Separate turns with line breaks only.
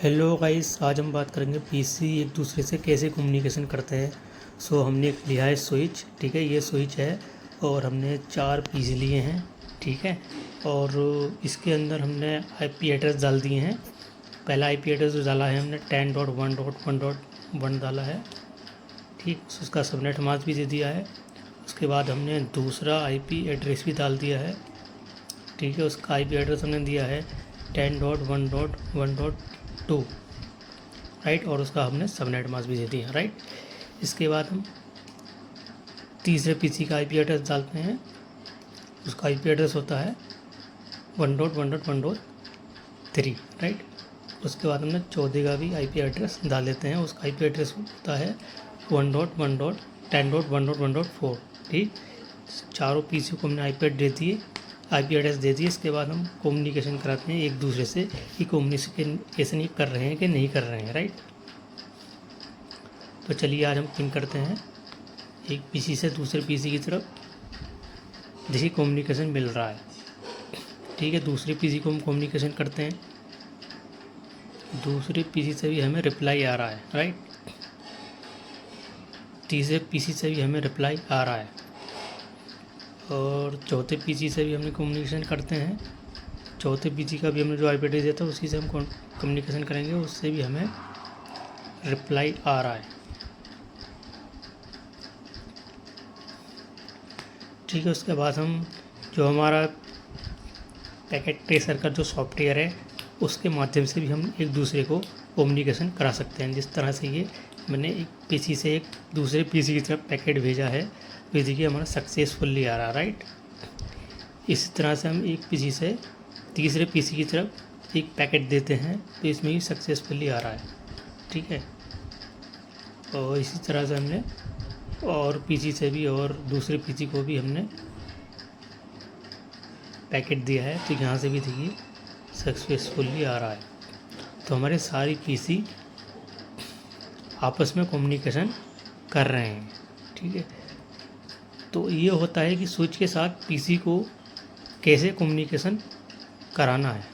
Hello guys, आज हम बात करेंगे पीसी एक दूसरे से कैसे कम्युनिकेशन करते हैं। सो हमने लिया है स्विच, ठीक है। ये स्विच है और हमने 4 पीसी लिए हैं, ठीक है। और इसके अंदर हमने आईपी एड्रेस डाल दिए हैं। पहला आईपी एड्रेस जो डाला है हमने 10.1.1.1 डाला है, ठीक। उसका सबनेट मास्क भी दे दिया है। उसके बाद हमने दूसरा आईपी एड्रेस भी डाल दिया है, ठीक है। उसका आईपी एड्रेस हमने दिया है 10.1.1.2, राइट। और उसका हमने सबनेट मास्क भी दे दिया, राइट। इसके बाद हम तीसरे पीसी का आईपी एड्रेस डालते हैं। उसका आईपी एड्रेस होता है 1.1.1.3, राइट। उसके बाद हमने चौथे का भी आईपी एड्रेस डाल देते हैं। उसका आईपी एड्रेस होता है 1.1.10.1.1.4, ठीक। चारों पीसी को हमने आईपी एड्रेस दे दिए। इसके बाद हम कम्युनिकेशन कराते हैं एक दूसरे से कि कम्युनिकेशन ये कर रहे हैं कि नहीं कर रहे हैं, राइट। तो चलिए आज हम पिंग करते हैं एक पीसी से दूसरे पीसी की तरफ। देखिए कम्युनिकेशन मिल रहा है, ठीक है। दूसरे पीसी को हम कम्युनिकेशन करते हैं, दूसरे पीसी से भी हमें रिप्लाई आ रहा है, राइट। तीसरे पीसी से भी हमें रिप्लाई आ रहा है और चौथे पीसी से भी हमने कम्युनिकेशन करते हैं। चौथे पीसी का भी हमने जो आईपी एड्रेस दिया था उसी से हम कम्युनिकेशन करेंगे, उससे भी हमें रिप्लाई आ रहा है, ठीक है। उसके बाद हम जो हमारा पैकेट ट्रेसर का जो सॉफ्टवेयर है उसके माध्यम से भी हम एक दूसरे को कम्युनिकेशन करा सकते हैं। जिस तरह से ये मैंने एक पीसी से एक दूसरे पीसी की तरफ पैकेट भेजा है, तो देखिए हमारा सक्सेसफुली आ रहा है, राइट। इसी तरह से हम एक पीसी से तीसरे पीसी की तरफ एक पैकेट देते हैं तो इसमें भी सक्सेसफुली आ रहा है, ठीक है। और इसी तरह से हमने और पीसी से भी और दूसरे पीसी को भी हमने पैकेट दिया है, तो यहाँ से भी देखिए सक्सेसफुली आ रहा है। तो हमारे सारी पीसी आपस में कम्युनिकेशन कर रहे हैं, ठीक है। तो ये होता है कि स्विच के साथ पीसी को कैसे कम्युनिकेशन कराना है।